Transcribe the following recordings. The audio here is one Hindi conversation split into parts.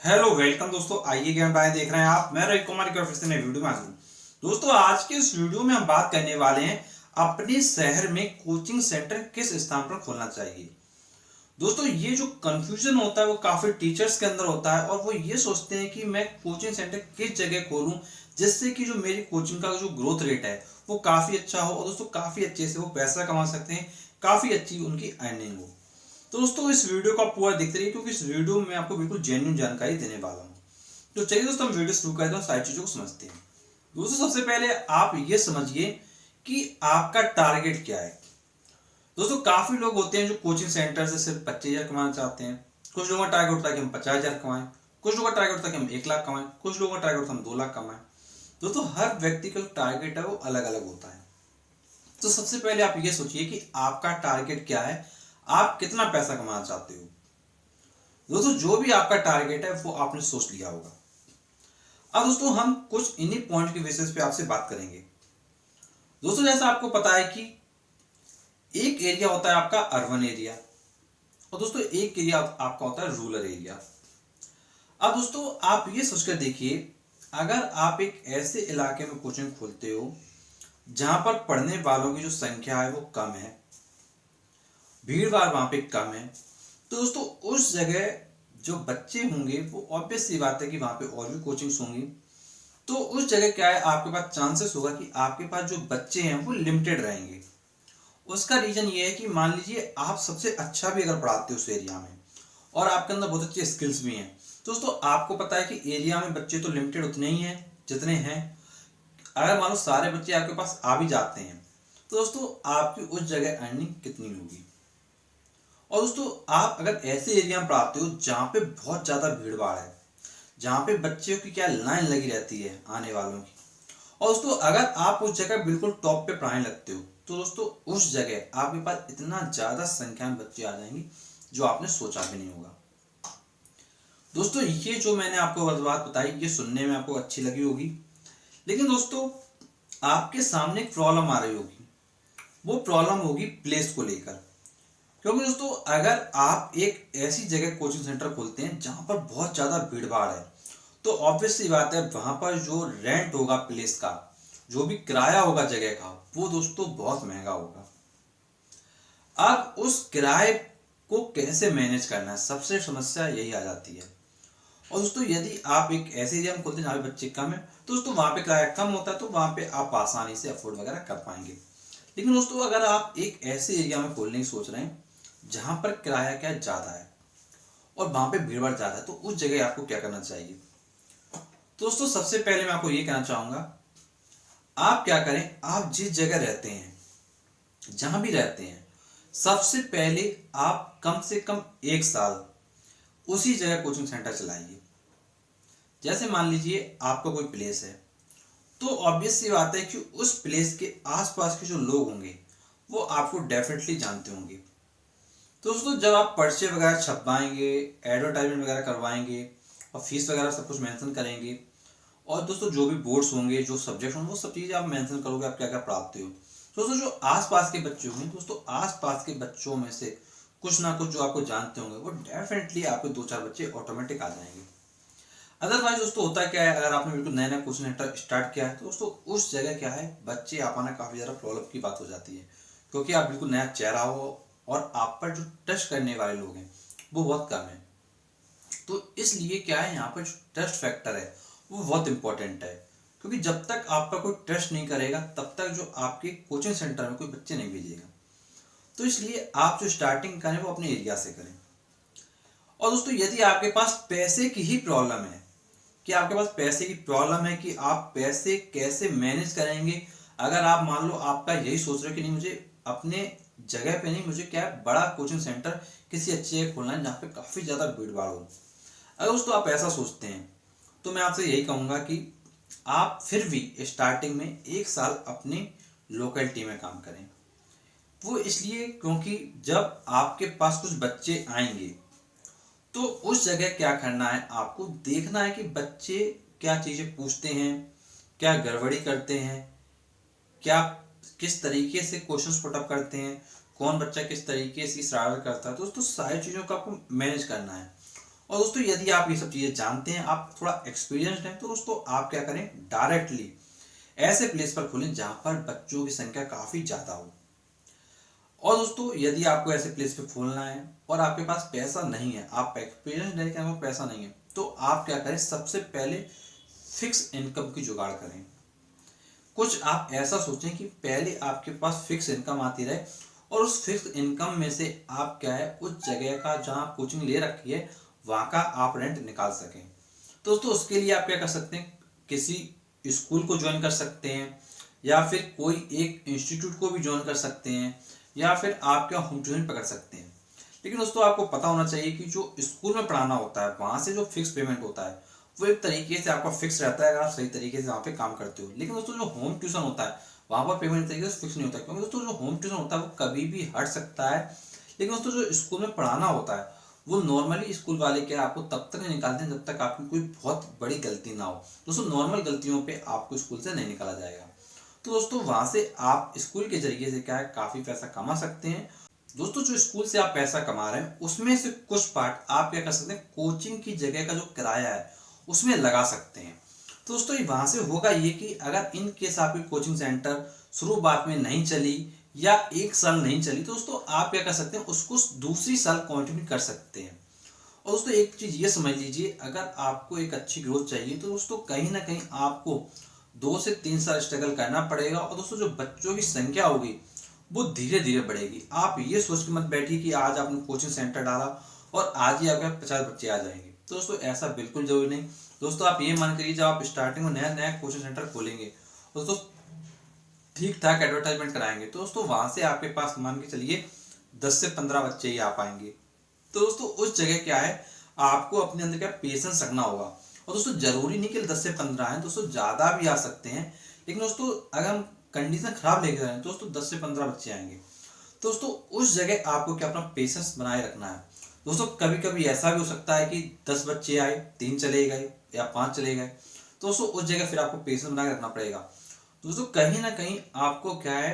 हेलो वेलकम दोस्तों, आइए ज्ञान बाय देख रहे हैं आप। मैं रवि कुमार की ऑफिस में वीडियो में हाजिर हूं। दोस्तों, आज के इस वीडियो में हम बात करने वाले हैं अपने शहर में कोचिंग सेंटर किस स्थान पर खोलना चाहिए। दोस्तों, ये जो कंफ्यूजन होता है वो काफी टीचर्स के अंदर होता है और वो ये सोचते हैं कि मैं कोचिंग सेंटर किस जगह खोलूं जिससे कि जो मेरी कोचिंग का जो ग्रोथ रेट है वो काफी अच्छा हो और दोस्तों काफी अच्छे से वो पैसा कमा सकते हैं, काफी अच्छी उनकी अर्निंग हो। तो दोस्तों, इस वीडियो को आप पूरा देखते रहिए क्योंकि इस वीडियो में आपको बिल्कुल जेन्युइन जानकारी देने वाला हूँ। तो चलिए दोस्तों, हम वीडियो शुरू करते हैं, सारी चीजों को समझते हैं। दोस्तों, सबसे पहले आप ये समझिए कि आपका टारगेट क्या है। दोस्तों, काफी लोग होते हैं जो कोचिंग सेंटर से सिर्फ 25,000 कमाना चाहते हैं। कुछ लोगों का टारगेट होता है कि हम 50,000 कमाएं, कुछ लोगों का टारगेट होता है कि हम 1 लाख कमाएं, कुछ लोगों का टारगेट होता है हम 2 लाख कमाएं। दोस्तों, हर व्यक्ति का टारगेट है वो अलग अलग होता है। तो सबसे पहले आप ये सोचिए कि आपका टारगेट क्या है, आप कितना पैसा कमाना चाहते हो। दोस्तों, जो भी आपका टारगेट है वो आपने सोच लिया होगा। अब दोस्तों, हम कुछ इन्हीं पॉइंट के बेसिस पे आपसे बात करेंगे। दोस्तों, जैसा आपको पता है कि एक एरिया होता है आपका अर्बन एरिया और दोस्तों एक एरिया आपका होता है रूरल एरिया। अब दोस्तों, आप ये सोचकर देखिए, अगर आप एक ऐसे इलाके में कोचिंग खोलते हो जहां पर पढ़ने वालों की जो संख्या है वो कम है, भीड़ भाड़ वहां पे कम है, तो दोस्तों उस जगह जो बच्चे होंगे वो ऑब्वियस सी बात है कि वहां पे और भी कोचिंग्स होंगी। तो उस जगह क्या है, आपके पास चांसेस होगा कि आपके पास जो बच्चे हैं वो लिमिटेड रहेंगे। उसका रीजन ये है कि मान लीजिए आप सबसे अच्छा भी अगर पढ़ाते हो उस एरिया में और आपके अंदर बहुत अच्छे स्किल्स भी हैं, तो दोस्तों आपको पता है कि एरिया में बच्चे तो लिमिटेड उतने ही हैं जितने हैं। अगर मान लो सारे बच्चे आपके पास आ भी जाते हैं तो दोस्तों आपकी उस जगह अर्निंग कितनी होगी। और दोस्तों, आप अगर ऐसे एरिया में पढ़ाते हो जहाँ पे बहुत ज्यादा भीड़ भाड़ है, जहाँ पे बच्चों की क्या लाइन लगी रहती है आने वालों की, और दोस्तों अगर आप उस जगह बिल्कुल टॉप पे पढ़ाने लगते हो तो दोस्तों उस जगह आपके पास इतना ज्यादा संख्या में बच्चे आ जाएंगे जो आपने सोचा भी नहीं होगा। दोस्तों, ये जो मैंने आपको बात बताई ये सुनने में आपको अच्छी लगी होगी, लेकिन दोस्तों आपके सामने एक प्रॉब्लम आ रही होगी। वो प्रॉब्लम होगी प्लेस को लेकर। क्योंकि दोस्तों, अगर आप एक ऐसी जगह कोचिंग सेंटर खोलते हैं जहां पर बहुत ज्यादा भीड़ भाड़ है, तो ऑब्वियस सी बात है वहां पर जो रेंट होगा प्लेस का, जो भी किराया होगा जगह का, वो दोस्तों बहुत महंगा होगा। अब उस किराए को कैसे मैनेज करना है, सबसे समस्या यही आ जाती है। और दोस्तों, यदि आप एक ऐसे एरिया में खोलते हैं जहाँ पे बच्चे कम है, तो दोस्तों वहां पे किराया कम होता है तो वहां पे आप आसानी से अफोर्ड वगैरह कर पाएंगे। लेकिन दोस्तों, अगर आप एक ऐसे एरिया में खोलने की सोच रहे हैं जहां पर किराया क्या ज्यादा है और वहां पे भीड़ भाड़ ज्यादा है, तो उस जगह आपको क्या करना चाहिए। दोस्तों, सबसे पहले मैं आपको ये कहना चाहूंगा, आप क्या करें, आप जिस जगह रहते हैं, जहां भी रहते हैं, सबसे पहले आप कम से कम 1 साल उसी जगह कोचिंग सेंटर चलाइए। जैसे मान लीजिए आपका कोई प्लेस है, तो ऑब्वियस सी बात है कि उस प्लेस के आसपास के जो लोग होंगे वो आपको डेफिनेटली जानते होंगे। तो दोस्तों, जब आप पर्चे वगैरह छपवाएंगे, एडवर्टाइजमेंट वगैरह करवाएंगे और फीस वगैरह सब कुछ मेंशन करेंगे, और दोस्तों जो भी बोर्ड्स होंगे, जो सब्जेक्ट होंगे, वो सब चीज़ें आप मेंशन करोगे आप क्या क्या पढ़ाते हो। तो दोस्तों, जो आसपास के बच्चे होंगे, दोस्तों आसपास के बच्चों में से कुछ ना कुछ जो आपको जानते होंगे वो डेफिनेटली आपके 2-4 बच्चे ऑटोमेटिक आ जाएंगे। अदरवाइज दोस्तों होता क्या है, अगर आपने बिल्कुल नया नया कोचिंग सेंटर स्टार्ट किया है तो दोस्तों उस जगह क्या है, बच्चे आ पाना काफ़ी ज़्यादा प्रॉब्लम की बात हो जाती है। क्योंकि आप बिल्कुल नया चेहरा हो और आप पर जो ट्रस्ट करने वाले लोग हैं वो बहुत कम है। तो इसलिए क्या है, यहाँ पर जो ट्रस्ट फैक्टर है वो बहुत इंपॉर्टेंट है। क्योंकि जब तक आपका कोई ट्रस्ट नहीं करेगा तब तक जो आपके कोचिंग सेंटर में कोई बच्चे नहीं भेजेगा। तो इसलिए आप जो स्टार्टिंग करें वो अपने एरिया से करें। और दोस्तों, यदि आपके पास पैसे की ही प्रॉब्लम है, कि आपके पास पैसे की प्रॉब्लम है कि आप पैसे कैसे मैनेज करेंगे, अगर आप मान लो आपका यही सोच रहे हो कि नहीं मुझे अपने जगह पे नहीं, मुझे क्या है बड़ा कोचिंग सेंटर किसी अच्छी जगह खोलना है जहाँ पे काफ़ी ज़्यादा भीड़ भाड़ हो, अगर दोस्तों आप ऐसा सोचते हैं तो मैं आपसे यही कहूँगा कि आप फिर भी स्टार्टिंग में 1 साल अपने लोकेलिटी में काम करें। वो इसलिए क्योंकि जब आपके पास कुछ बच्चे आएंगे तो उस जगह क्या करना है, आपको देखना है कि बच्चे क्या चीज़ें पूछते हैं, क्या गड़बड़ी करते हैं, क्या किस तरीके से क्वेश्चंस पुटअप करते हैं, कौन बच्चा किस तरीके से शरारत करता है। तो दोस्तों सारी चीज़ों को आपको मैनेज करना है। और दोस्तों यदि आप ये सब चीज़ें जानते हैं, आप थोड़ा एक्सपीरियंस्ड हैं, तो दोस्तों आप क्या करें, डायरेक्टली ऐसे प्लेस पर खोलें जहाँ पर बच्चों की संख्या काफ़ी ज़्यादा हो। और दोस्तों यदि आपको ऐसे प्लेस पे खोलना है और आपके पास पैसा नहीं है, आप एक्सपीरियंस नहीं, आपको पैसा नहीं है, तो आप क्या करें, सबसे पहले फिक्स इनकम की जुगाड़ करें। कुछ आप ऐसा सोचें कि पहले आपके पास फिक्स इनकम आती रहे और उस फिक्स इनकम में से आप क्या है, उस जगह का जहाँ कोचिंग ले रखी है वहाँ का आप रेंट निकाल सकें। तो दोस्तों उसके लिए आप क्या कर सकते हैं, किसी स्कूल को ज्वाइन कर सकते हैं, या फिर कोई एक इंस्टीट्यूट को भी ज्वाइन कर सकते हैं, या फिर आप क्या होम ट्यूशन पकड़ सकते हैं। लेकिन दोस्तों आपको पता होना चाहिए कि जो स्कूल में पढ़ाना होता है वहाँ से जो फिक्स पेमेंट होता है वो एक तरीके से आपका फिक्स रहता है, अगर आप सही तरीके से वहाँ पे काम करते हो। लेकिन दोस्तों जो होम ट्यूशन होता है वहाँ पर पेमेंट तरीके से फिक्स नहीं होता, क्योंकि दोस्तों जो होम ट्यूशन होता है वो कभी भी हट सकता है। लेकिन दोस्तों जो स्कूल में पढ़ाना होता है वो नॉर्मली स्कूल वाले क्या आपको तब तक नहीं निकालते हैं जब तक आपकी कोई बहुत बड़ी गलती ना हो। दोस्तों नॉर्मल गलतियों पे आपको स्कूल से नहीं निकाला जाएगा। तो दोस्तों वहाँ से आप स्कूल के जरिए से क्या है, काफ़ी पैसा कमा सकते हैं। दोस्तों जो स्कूल से आप पैसा कमा रहे हैं उसमें से कुछ पार्ट आप क्या कर सकते हैं, कोचिंग की जगह का जो किराया है उसमें लगा सकते हैं। तो दोस्तों वहां से होगा ये कि अगर इन केस आपकी कोचिंग सेंटर शुरुआत में नहीं चली या एक साल नहीं चली, तो दोस्तों आप क्या कर सकते हैं, उसको दूसरी साल कंटिन्यू कर सकते हैं। और दोस्तों एक चीज ये समझ लीजिए, अगर आपको एक अच्छी ग्रोथ चाहिए तो दोस्तों कहीं ना कहीं आपको 2 से 3 साल स्ट्रगल करना पड़ेगा। और दोस्तों जो बच्चों की संख्या होगी वो धीरे धीरे बढ़ेगी। आप ये सोच के मत बैठिए कि आज आपने कोचिंग सेंटर डाला और आज ही आपके 50 बच्चे आ जाएंगे। तो दोस्तों ऐसा बिल्कुल जरूरी नहीं। दोस्तों आप ये मान करिए, जब आप स्टार्टिंग में नया नया कोचिंग सेंटर खोलेंगे दोस्तों ठीक ठाक एडवर्टाइजमेंट कराएंगे, तो दोस्तों वहां से आपके पास मान के चलिए 10 से 15 बच्चे ही आ पाएंगे। तो दोस्तों उस जगह क्या है, आपको अपने अंदर क्या पेशेंस रखना होगा। और दोस्तों जरूरी नहीं कि 10 से 15 हैं, दोस्तों ज्यादा भी आ सकते हैं। लेकिन दोस्तों अगर हम कंडीशन खराब लेके जा रहे हैं तो दोस्तों 10 से 15 बच्चे आएंगे। तो दोस्तों उस जगह आपको क्या अपना पेशेंस बनाए रखना है। दोस्तों कभी कभी ऐसा भी हो सकता है कि 10 बच्चे आए, 3 चले गए या 5 चले गए, तो दोस्तों उस जगह फिर आपको पेशेंस बनाए रखना पड़ेगा। दोस्तों कहीं ना कहीं आपको क्या है,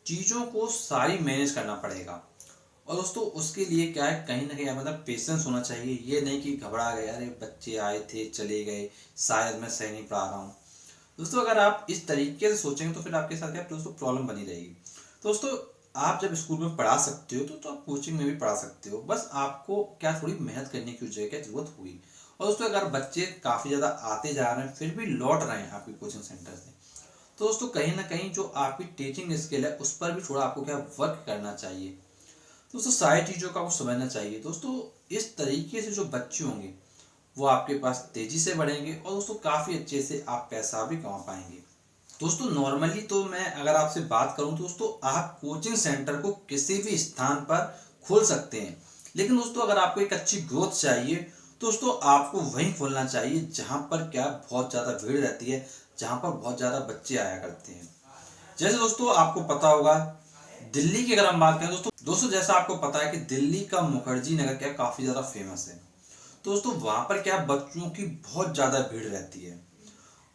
चीज़ों को सारी मैनेज करना पड़ेगा। और दोस्तों उसके लिए क्या है, कहीं ना कहीं मतलब पेशेंस होना चाहिए। ये नहीं कि घबरा गए, अरे बच्चे आए थे चले गए, शायद मैं सही नहीं पढ़ा रहा हूँ। दोस्तों अगर आप इस तरीके से सोचेंगे तो फिर आपके साथ क्या दोस्तों प्रॉब्लम बनी रहेगी। दोस्तों आप जब स्कूल में पढ़ा सकते हो तो आप कोचिंग में भी पढ़ा सकते हो, बस आपको क्या थोड़ी मेहनत करने की जगह जरूरत होगी। और दोस्तों अगर बच्चे काफ़ी ज़्यादा आते जा रहे हैं फिर भी लौट रहे हैं आपकी कोचिंग सेंटर से, तो दोस्तों कहीं ना कहीं जो आपकी टीचिंग स्किल है उस पर भी थोड़ा आपको क्या वर्क करना चाहिए। दोस्तों सारी चीज़ों का आपको समझना चाहिए। दोस्तों इस तरीके से जो बच्चे होंगे वो आपके पास तेजी से बढ़ेंगे और दोस्तों काफ़ी अच्छे से आप पैसा भी कमा पाएंगे। दोस्तों नॉर्मली तो मैं अगर आपसे बात करूं तो दोस्तों आप कोचिंग सेंटर को किसी भी स्थान पर खोल सकते हैं। लेकिन दोस्तों अगर आपको एक अच्छी ग्रोथ चाहिए तो दोस्तों आपको वहीं खोलना चाहिए जहां पर क्या बहुत ज़्यादा भीड़ रहती है, जहां पर बहुत ज़्यादा बच्चे आया करते हैं। जैसे दोस्तों आपको पता होगा दिल्ली की अगर हम बात करें दोस्तों जैसा आपको पता है कि दिल्ली का मुखर्जी नगर क्या काफ़ी ज़्यादा फेमस है। तो दोस्तों वहां पर क्या बच्चों की बहुत ज़्यादा भीड़ रहती है,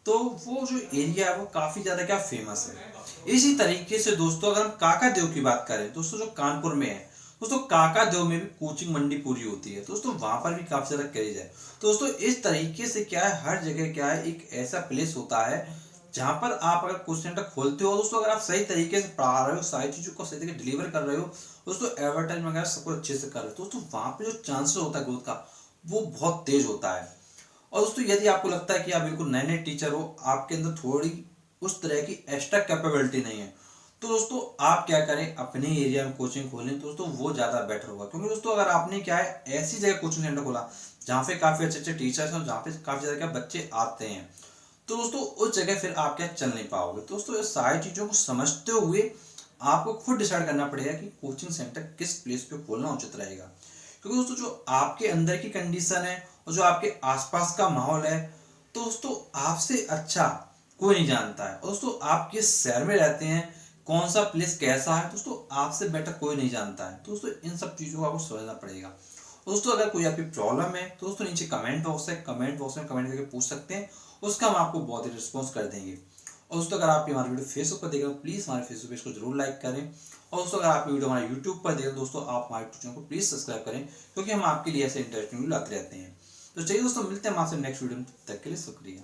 तो वो जो एरिया है वो काफ़ी ज़्यादा क्या फेमस है। इसी तरीके से दोस्तों अगर हम काका देव की बात करें दोस्तों, जो कानपुर में है दोस्तों, काका देव में भी कोचिंग मंडी पूरी होती है, दोस्तों वहां पर भी काफ़ी ज़्यादा क्रेज है। तो दोस्तों इस तरीके से क्या है, हर जगह क्या है एक ऐसा प्लेस होता है जहां पर आप अगर कोचिंग सेंटर खोलते हो दोस्तों, अगर आप सही तरीके से पढ़ा रहे हो, सारी चीज़ों को सही तरीके डिलीवर कर रहे हो दोस्तों, एडवर्टाइजमेंट वगैरह सब कुछ अच्छे से कर रहे हो, दोस्तों वहां पे जो चांसेस होता है ग्रोथ का वो बहुत तेज होता है। और दोस्तों यदि आपको लगता है कि आप बिल्कुल नए नए टीचर हो, आपके अंदर थोड़ी उस तरह की एक्स्ट्रा कैपेबिलिटी नहीं है, तो दोस्तों आप क्या करें, अपने एरिया में कोचिंग खोलें दोस्तों, वो ज़्यादा बेटर होगा। क्योंकि दोस्तों अगर आपने क्या है ऐसी जगह कोचिंग सेंटर खोला जहाँ पे काफ़ी अच्छे अच्छे टीचर्स हैं, जहाँ पे काफ़ी ज़्यादा क्या बच्चे आते हैं, तो दोस्तों उस जगह फिर आप क्या चल नहीं पाओगे। तो दोस्तों इस सारी चीज़ों को समझते हुए आपको खुद डिसाइड करना पड़ेगा कि कोचिंग सेंटर किस प्लेस पे खोलना उचित रहेगा। क्योंकि दोस्तों जो आपके अंदर की कंडीशन है और जो आपके आसपास का माहौल है, तो दोस्तों आपसे अच्छा कोई नहीं जानता है। और दोस्तों आप किस शहर में रहते हैं, कौन सा प्लेस कैसा है, दोस्तों आपसे बेटर कोई नहीं जानता है। तो दोस्तों इन सब चीज़ों को आपको समझना पड़ेगा। और दोस्तों अगर कोई आपकी प्रॉब्लम है तो दोस्तों नीचे कमेंट बॉक्स है, कमेंट बॉक्स में कमेंट करके पूछ सकते हैं, उसका हम आपको बहुत ही रिस्पॉन्स कर देंगे। और दोस्तों अगर आप हमारे वीडियो फेसबुक पर देख रहे हो प्लीज़ हमारे फेसबुक पेज को जरूर लाइक करें। और दोस्तों अगर आप वीडियो हमारे यूट्यूब पर देख रहे हो दोस्तों आप हमारे यूट्यूब चैनल को प्लीज़ सब्सक्राइब करें, क्योंकि हम आपके लिए ऐसे इंटरेस्टिंग वीडियो लाते रहते हैं। तो चलिए दोस्तों मिलते हैं हम आपसे नेक्स्ट वीडियो में, तब तक के लिए शुक्रिया।